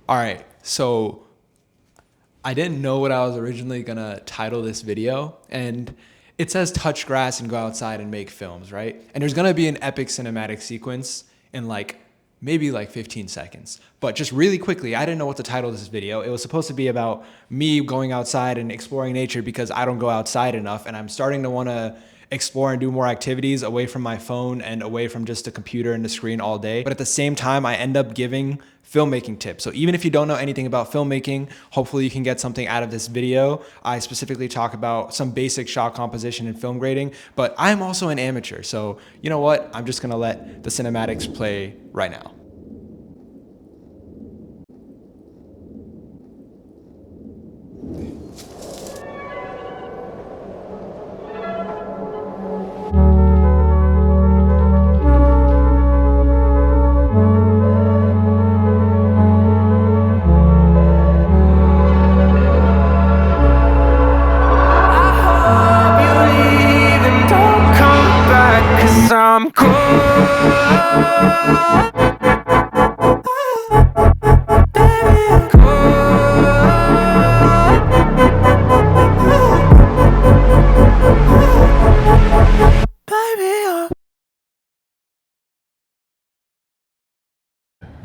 All right, so I didn't know what I was originally gonna title this video, and it says touch grass and go outside and make films, right? And there's gonna be an epic cinematic sequence in like maybe like 15 seconds. But just really quickly, I didn't know what to title this video. It was supposed to be about me going outside and exploring nature because I don't go outside enough, and I'm starting to wanna explore and do more activities away from my phone and away from just the computer and the screen all day. But at the same time, I end up giving filmmaking tips. So even if you don't know anything about filmmaking, hopefully you can get something out of this video. I specifically talk about some basic shot composition and film grading, but I'm also an amateur. So you know what? I'm just gonna let the cinematics play right now. I'm cool. Baby,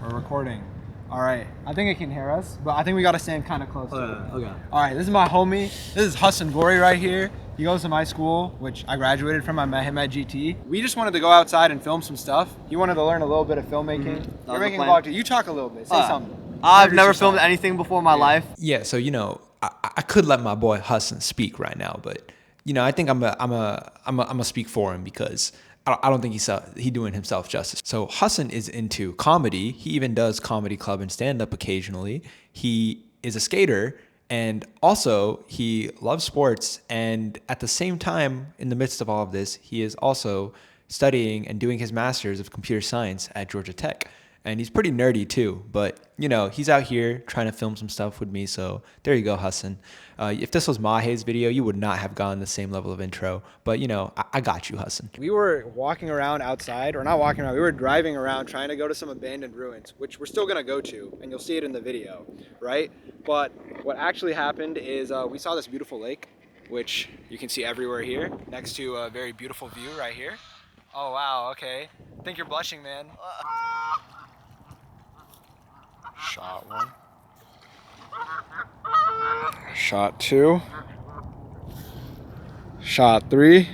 We're recording. All right. I think it can hear us, but I think we got to stand kind of close to it. Okay. All right. This is my homie. This is Hassan Gori right here. He goes to my school, which I graduated from. I met him at GT. We just wanted to go outside and film some stuff. He wanted to learn a little bit of filmmaking. You're making a vlog too. You talk a little bit. Say something. I've never filmed anything before in my life. Yeah, so I could let my boy Hassan speak right now, but I think I'm a speak for him because I don't think he's doing himself justice. So Hassan is into comedy. He even does comedy club and stand up occasionally. He is a skater, and also he loves sports. And at the same time, in the midst of all of this, he is also studying and doing his master's of computer science at Georgia Tech. And he's pretty nerdy too, but he's out here trying to film some stuff with me. So there you go, Hassan. If this was Mahe's video, you would not have gotten the same level of intro. But I got you, Hassan. We were walking around outside, or not walking around, we were driving around trying to go to some abandoned ruins, which we're still gonna go to, and you'll see it in the video, right? But what actually happened is we saw this beautiful lake, which you can see everywhere here, next to a very beautiful view right here. Oh wow, okay. I think you're blushing, man. Shot one. Shot two. Shot three.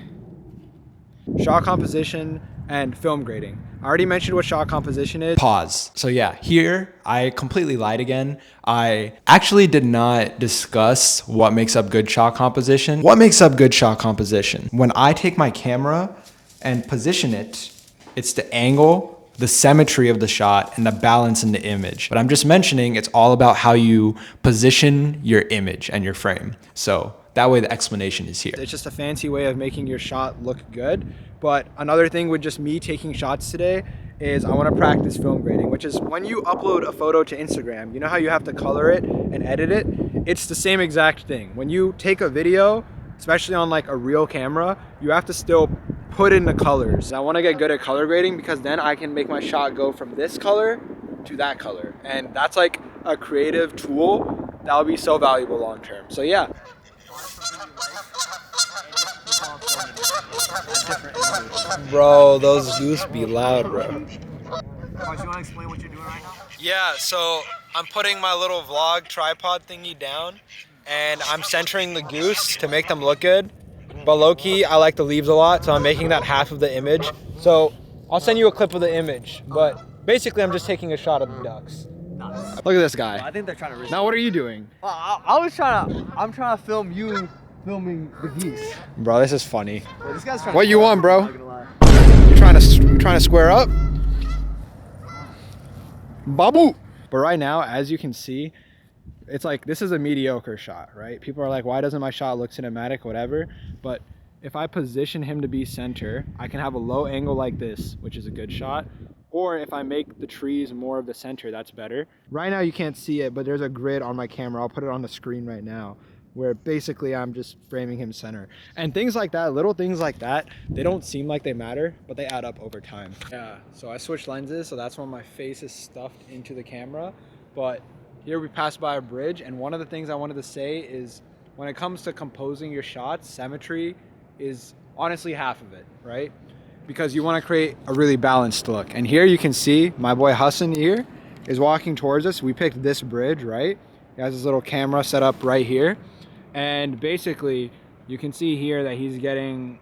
Shot composition and film grading. I already mentioned what shot composition is. Pause. So yeah, here I completely lied again. I actually did not discuss what makes up good shot composition. What makes up good shot composition? When I take my camera and position it, it's the angle, the symmetry of the shot, and the balance in the image. But I'm just mentioning it's all about how you position your image and your frame. So that way the explanation is here. It's just a fancy way of making your shot look good. But another thing with just me taking shots today is I want to practice film grading, which is when you upload a photo to Instagram, you know how you have to color it and edit it? It's the same exact thing. When you take a video, especially on like a real camera, you have to still put in the colors. I want to get good at color grading because then I can make my shot go from this color to that color. And that's like a creative tool that will be so valuable long term. So yeah. Bro, those goose be loud, bro. You want to explain what you're doing right now? Yeah, so I'm putting my little vlog tripod thingy down and I'm centering the goose to make them look good. But low-key, I like the leaves a lot, so I'm making that half of the image. So I'll send you a clip of the image, but basically I'm just taking a shot of the ducks. Nice. Look at this guy. I think they're trying to. Now what are you doing? I'm trying to film you filming the geese. Bro, this is funny. Well, this guy's trying What to you want, bro? I'm not gonna lie. You trying to square up? Babu! But right now, as you can see, it's like, this is a mediocre shot, right? People are like, why doesn't my shot look cinematic, whatever? But if I position him to be center, I can have a low angle like this, which is a good shot. Or if I make the trees more of the center, that's better. Right now you can't see it, but there's a grid on my camera. I'll put it on the screen right now, where basically I'm just framing him center. And things like that, little things like that, they don't seem like they matter, but they add up over time. Yeah, so I switched lenses, so that's when my face is stuffed into the camera. But here we passed by a bridge, and one of the things I wanted to say is when it comes to composing your shots, symmetry is honestly half of it, right? Because you want to create a really balanced look. And here you can see my boy Hassan here is walking towards us. We picked this bridge, right? He has his little camera set up right here. And basically you can see here that he's getting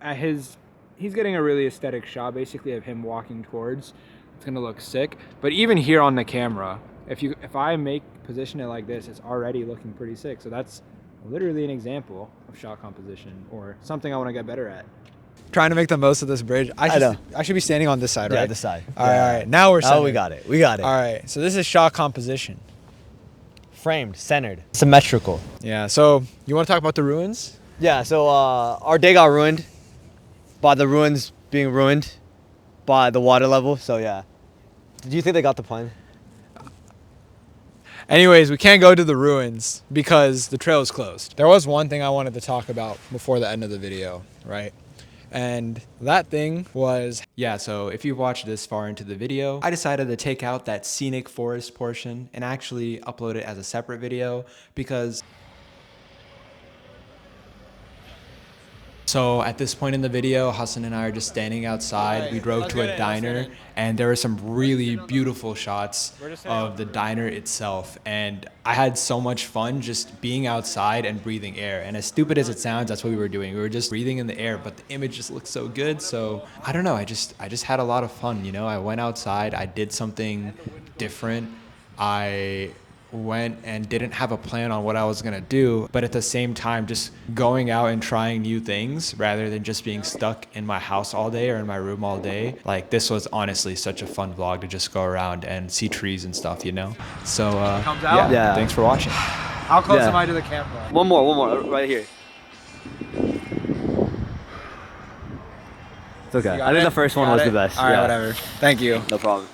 a really aesthetic shot basically of him walking towards. It's gonna look sick. But even here on the camera, if I position it like this, it's already looking pretty sick. So that's literally an example of shot composition, or something I want to get better at. Trying to make the most of this bridge. I should be standing on this side, right? Yeah, this side. All right. Now we're centered. Oh, we got it. We got it. All right. So this is shot composition. Framed, centered, symmetrical. Yeah. So you want to talk about the ruins? Yeah, so our day got ruined by the ruins being ruined by the water level. So yeah. Do you think they got the plan? Anyways, we can't go to the ruins because the trail is closed. There was one thing I wanted to talk about before the end of the video, right? And that thing was... Yeah, so if you've watched this far into the video, I decided to take out that scenic forest portion and actually upload it as a separate video because... So at this point in the video, Hassan and I are just standing outside. We drove to a diner and there were some really beautiful shots of the diner itself. And I had so much fun just being outside and breathing air. And as stupid as it sounds, that's what we were doing. We were just breathing in the air, but the image just looked so good. So I don't know, I just had a lot of fun, you know? I went outside, I did something different. I went and didn't have a plan on what I was gonna do, but at the same time just going out and trying new things rather than just being stuck in my house all day or in my room all day. Like, this was honestly such a fun vlog to just go around and see trees and stuff, you know? So Comes out? Yeah. Thanks for watching. How close am I to the camera? One more, right here. It's okay. I think the first one was the best. All right, whatever. Thank you. No problem.